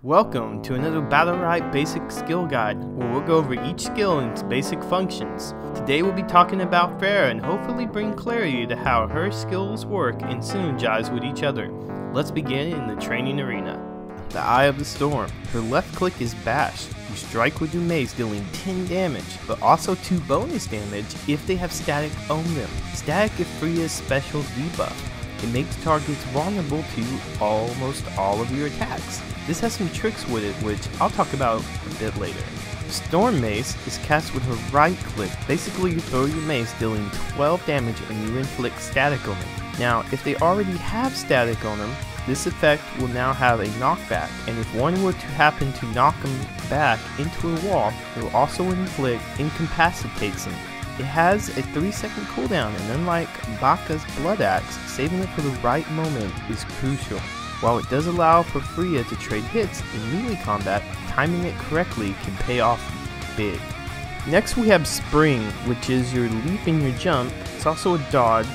Welcome to another Battlerite Basic Skill Guide, where we'll go over each skill and its basic functions. Today we'll be talking about Freya and hopefully bring clarity to how her skills work and synergize with each other. Let's begin in the training arena. The Eye of the Storm. Her left click is Bash. You strike with your mace, dealing 10 damage, but also 2 bonus damage if they have static on them. Static is Freya's special debuff. It makes targets vulnerable to almost all of your attacks. This has some tricks with it, which I'll talk about a bit later. Storm Mace is cast with her right click. Basically, you throw your mace, dealing 12 damage and you inflict static on them. Now, if they already have static on them, this effect will now have a knockback, and if one were to happen to knock them back into a wall, it will also incapacitates them. It has a 3-second cooldown, and unlike Baka's Blood Axe, saving it for the right moment is crucial. While it does allow for Freya to trade hits in melee combat, timing it correctly can pay off big. Next we have Spring, which is your leap and your jump. It's also a dodge,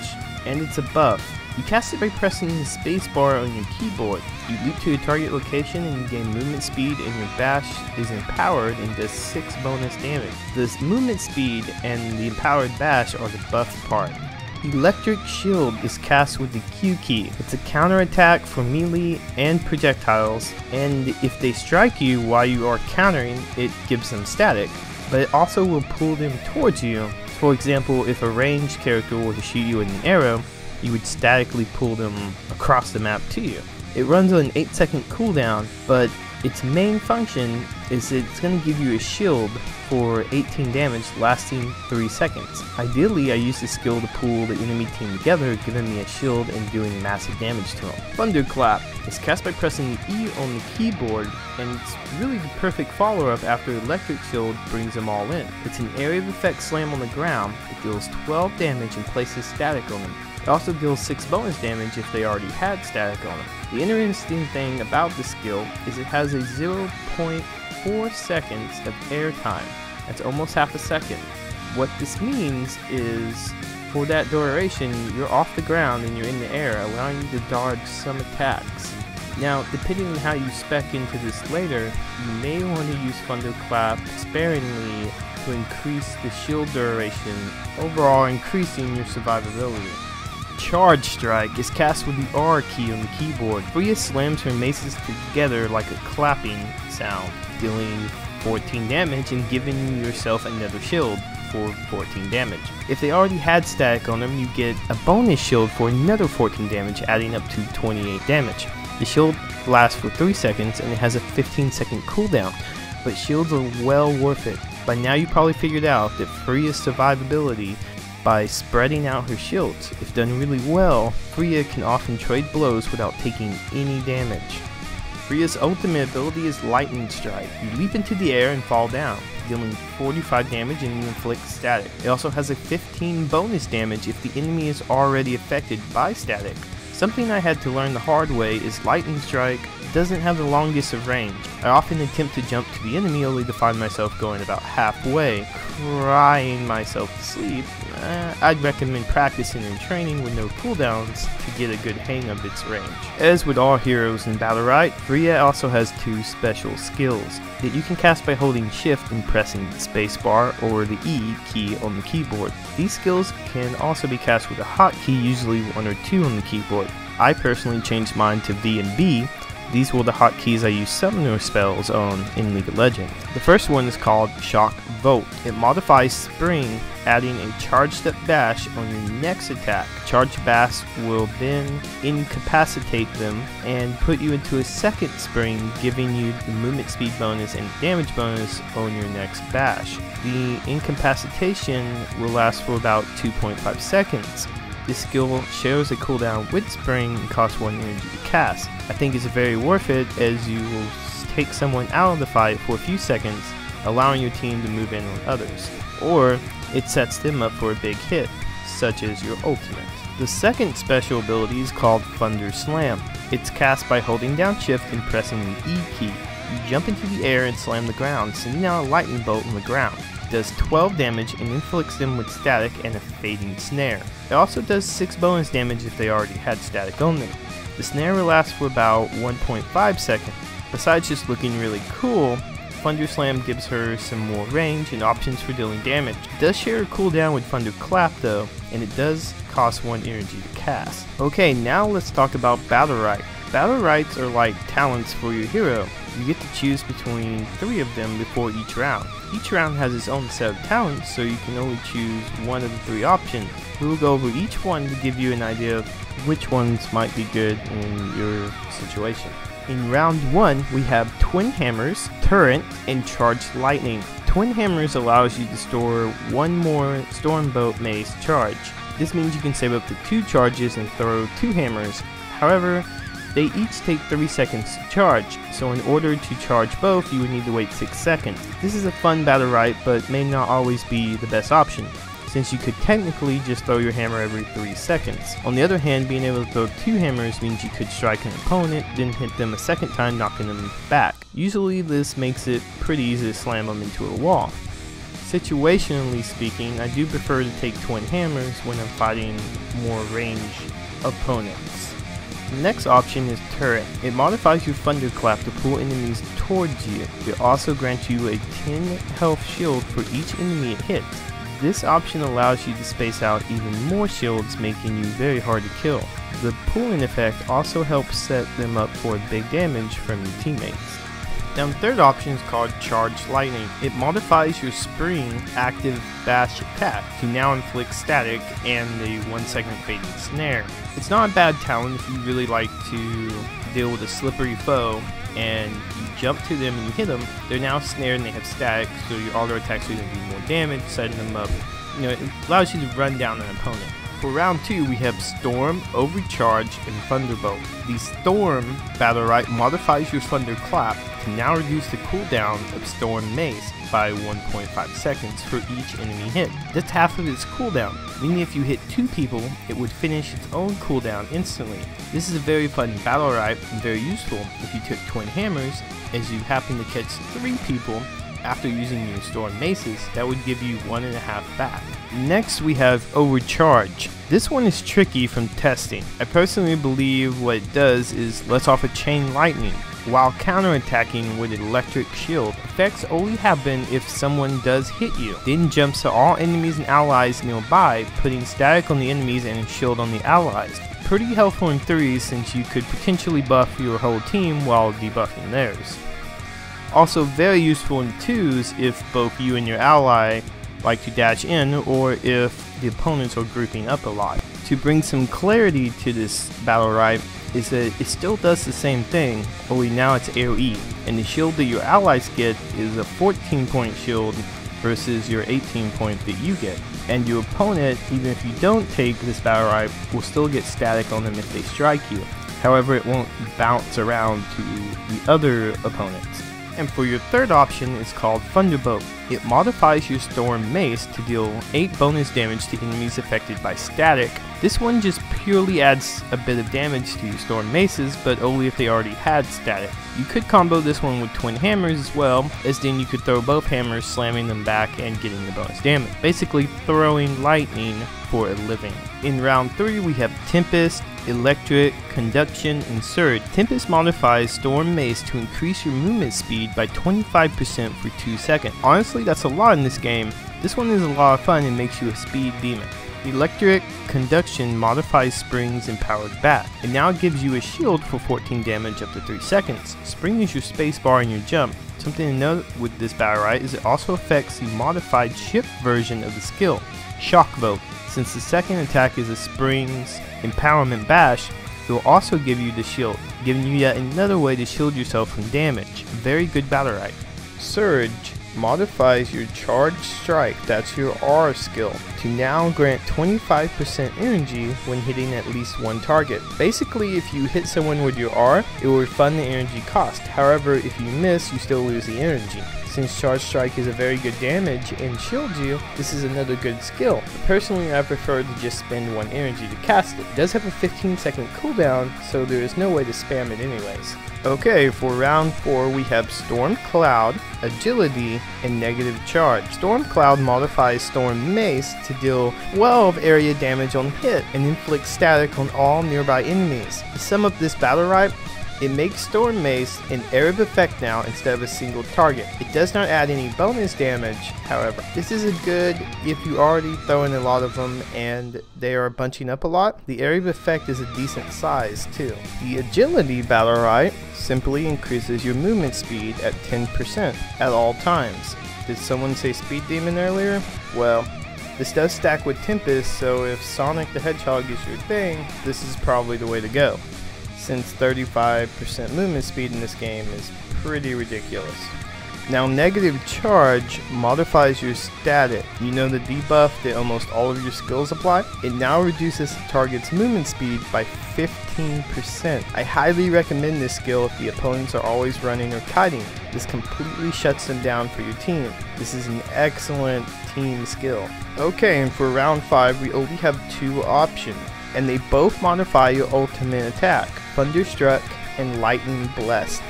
and it's a buff. You cast it by pressing the spacebar on your keyboard. You leap to your target location and you gain movement speed, and your bash is empowered and does 6 bonus damage. This movement speed and the empowered bash are the buff part. Electric Shield is cast with the Q key. It's a counterattack for melee and projectiles, and if they strike you while you are countering, it gives them static, but it also will pull them towards you. For example, if a ranged character were to shoot you with an arrow, you would statically pull them across the map to you. It runs on an 8-second cooldown, but its main function is it's going to give you a shield for 18 damage lasting 3 seconds. Ideally, I use this skill to pull the enemy team together, giving me a shield and doing massive damage to them. Thunderclap is cast by pressing E on the keyboard, and it's really the perfect follow-up after Electric Shield brings them all in. It's an area of effect slam on the ground. It deals 12 damage and places static on them. It also deals 6 bonus damage if they already had static on them. The interesting thing about this skill is it has a 0.4 seconds of air time. That's almost half a second. What this means is, for that duration, you're off the ground and you're in the air, allowing you to dodge some attacks. Now, depending on how you spec into this later, you may want to use Thunderclap sparingly to increase the shield duration, overall increasing your survivability. Charge Strike is cast with the R key on the keyboard. Freya slams her maces together like a clapping sound, dealing 14 damage and giving yourself another shield for 14 damage. If they already had static on them, you get a bonus shield for another 14 damage, adding up to 28 damage. The shield lasts for 3 seconds and it has a 15-second cooldown, but shields are well worth it. By now you probably figured out that Freya's survivability by spreading out her shields. If done really well, Freya can often trade blows without taking any damage. Freya's ultimate ability is Lightning Strike. You leap into the air and fall down, dealing 45 damage and you inflict static. It also has a 15 bonus damage if the enemy is already affected by static. Something I had to learn the hard way is Lightning Strike doesn't have the longest of range. I often attempt to jump to the enemy only to find myself going about halfway, crying myself to sleep. I'd recommend practicing and training with no cooldowns to get a good hang of its range. As with all heroes in Battlerite, Freya also has 2 special skills that you can cast by holding shift and pressing the spacebar or the E key on the keyboard. These skills can also be cast with a hotkey, usually 1 or 2 on the keyboard. I personally changed mine to V and B. These were the hotkeys I use summoner spells on in League of Legends. The first one is called Shock Volt. It modifies Spring, adding a charged up bash on your next attack. Charged bash will then incapacitate them and put you into a second spring, giving you the movement speed bonus and damage bonus on your next bash. The incapacitation will last for about 2.5 seconds. This skill shares a cooldown with Spring and costs 1 energy to cast. I think it's very worth it, as you will take someone out of the fight for a few seconds, allowing your team to move in on others. Or it sets them up for a big hit, such as your ultimate. The second special ability is called Thunder Slam. It's cast by holding down shift and pressing the E key. You jump into the air and slam the ground, sending out a lightning bolt on the ground. Does 12 damage and inflicts them with static and a fading snare. It also does 6 bonus damage if they already had static on them. The snare will last for about 1.5 seconds. Besides just looking really cool, Thunder Slam gives her some more range and options for dealing damage. It does share a cooldown with Thunderclap though, and it does cost 1 energy to cast. Okay, now let's talk about Battlerite. Battlerites are like talents for your hero. You get to choose between 3 of them before each round. Each round has its own set of talents, so you can only choose one of the 3 options. We will go over each one to give you an idea of which ones might be good in your situation. In round 1, we have Twin Hammers, Turret, and Charged Lightning. Twin Hammers allows you to store 1 more Stormbolt Mace charge. This means you can save up to 2 charges and throw 2 hammers. However, they each take 3 seconds to charge, so in order to charge both, you would need to wait 6 seconds. This is a fun Battlerite, but may not always be the best option, since you could technically just throw your hammer every 3 seconds. On the other hand, being able to throw 2 hammers means you could strike an opponent, then hit them a second time, knocking them back. Usually this makes it pretty easy to slam them into a wall. Situationally speaking, I do prefer to take twin hammers when I'm fighting more range opponents. The next option is Turret. It modifies your Thunderclap to pull enemies towards you. It also grants you a 10 health shield for each enemy it hits. This option allows you to space out even more shields, making you very hard to kill. The pulling effect also helps set them up for big damage from your teammates. Now the third option is called Charged Lightning. It modifies your Spring active bash attack to now inflict static and the 1 second fading snare. It's not a bad talent if you really like to deal with a slippery foe and you jump to them and you hit them. They're now snared and they have static, so your auto attacks are going to do more damage, setting them up. It allows you to run down an opponent. For round 2, we have Storm, Overcharge, and Thunderbolt. The Storm Battlerite modifies your Thunderclap to now reduce the cooldown of Storm Mace by 1.5 seconds for each enemy hit. That's half of its cooldown, meaning if you hit 2 people, it would finish its own cooldown instantly. This is a very fun Battlerite and very useful if you took Twin Hammers, as you happen to catch 3 people after using your Storm Maces. That would give you 1.5 back. Next we have Overcharge. This one is tricky from testing. I personally believe what it does is lets off a chain lightning, while counterattacking with electric shield. Effects only happen if someone does hit you, then jumps to all enemies and allies nearby, putting static on the enemies and a shield on the allies. Pretty helpful in 3s since you could potentially buff your whole team while debuffing theirs. Also very useful in 2s if both you and your ally like to dash in, or if the opponents are grouping up a lot. To bring some clarity to this Battlerite is that it still does the same thing, only now it's AoE, and the shield that your allies get is a 14-point shield versus your 18-point that you get. And your opponent, even if you don't take this Battlerite, will still get static on them if they strike you. However, it won't bounce around to the other opponents. And for your third option, it's called Thunderbolt. It modifies your Storm Mace to deal 8 bonus damage to enemies affected by static. This one just purely adds a bit of damage to your Storm Maces, but only if they already had static. You could combo this one with Twin Hammers as well, as then you could throw both hammers, slamming them back and getting the bonus damage. Basically throwing lightning for a living. In round 3 we have Tempest, Electric, Conduction, and Surge. Tempest modifies Storm Mace to increase your movement speed by 25% for 2 seconds. Honestly, that's a lot in this game. This one is a lot of fun and makes you a speed demon. Electric Conduction modifies Spring's empowered bat. It now gives you a shield for 14 damage up to 3 seconds. Spring is your spacebar and your jump. Something to note with this Battlerite is it also affects the modified ship version of the skill, Shock Bolt. Since the second attack is a Spring's empowerment bash, it will also give you the shield, giving you yet another way to shield yourself from damage. Very good Battlerite. Surge modifies your Charged Strike, that's your R skill, to now grant 25% energy when hitting at least one target. Basically, if you hit someone with your R, it will refund the energy cost. However, if you miss, you still lose the energy. Since Charged Strike is a very good damage and shields you, this is another good skill. Personally, I prefer to just spend 1 energy to cast it. It does have a 15-second cooldown, so there is no way to spam it anyways. Okay, for round 4 we have Storm Cloud, Agility, and Negative Charge. Storm Cloud modifies Storm Mace to deal 12 area damage on hit and inflict static on all nearby enemies. To sum up this Battlerite, It makes Storm Mace an area of effect now instead of a single target. It does not add any bonus damage, however. This is a good if you already throw in a lot of them and they are bunching up a lot. The area of effect is a decent size too. The Agility Battlerite simply increases your movement speed at 10% at all times. Did someone say Speed Demon earlier? Well, this does stack with Tempest, so if Sonic the Hedgehog is your thing, this is probably the way to go, since 35% movement speed in this game is pretty ridiculous. Now, Negative Charge modifies your static. You know the debuff that almost all of your skills apply? It now reduces the target's movement speed by 15%. I highly recommend this skill if the opponents are always running or kiting. This completely shuts them down for your team. This is an excellent team skill. Okay, and for round 5 we only have 2 options, and they both modify your ultimate attack, Thunderstruck and Lightning Blessed.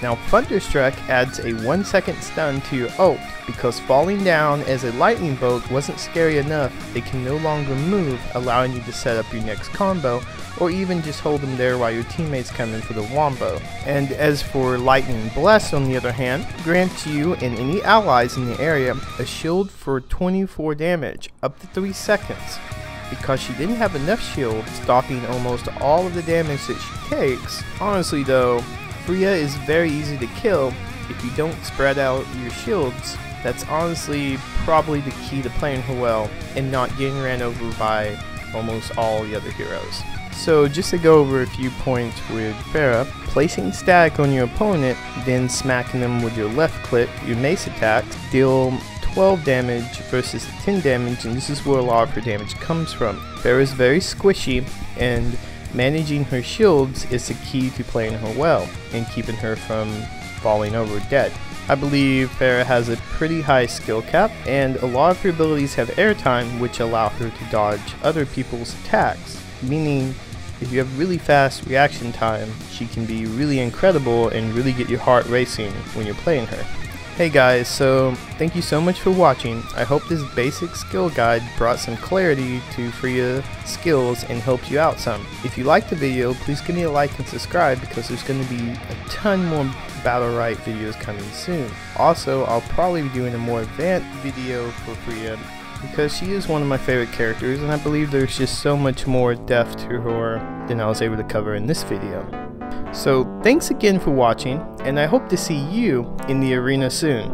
Now, Thunderstruck adds a 1-second stun to your ult. Because falling down as a lightning bolt wasn't scary enough, they can no longer move, allowing you to set up your next combo, or even just hold them there while your teammates come in for the wombo. And as for Lightning Bless, on the other hand, grants you and any allies in the area a shield for 24 damage, up to 3 seconds. Because she didn't have enough shield, stopping almost all of the damage that she takes. Honestly though, Freya is very easy to kill if you don't spread out your shields. That's honestly probably the key to playing her well and not getting ran over by almost all the other heroes. So just to go over a few points with Freya, placing static on your opponent, then smacking them with your left click, your mace attacks, deal 12 damage versus 10 damage, and this is where a lot of her damage comes from. Freya is very squishy, and managing her shields is the key to playing her well and keeping her from falling over dead. I believe Freya has a pretty high skill cap, and a lot of her abilities have airtime, which allow her to dodge other people's attacks, meaning if you have really fast reaction time, she can be really incredible and really get your heart racing when you're playing her. Hey guys, so thank you so much for watching. I hope this basic skill guide brought some clarity to Freya skills and helped you out some. If you liked the video, please give me a like and subscribe, because there's going to be a ton more Battlerite videos coming soon. Also, I'll probably be doing a more advanced video for Freya, because she is one of my favorite characters, and I believe there's just so much more depth to her than I was able to cover in this video. So thanks again for watching, and I hope to see you in the arena soon.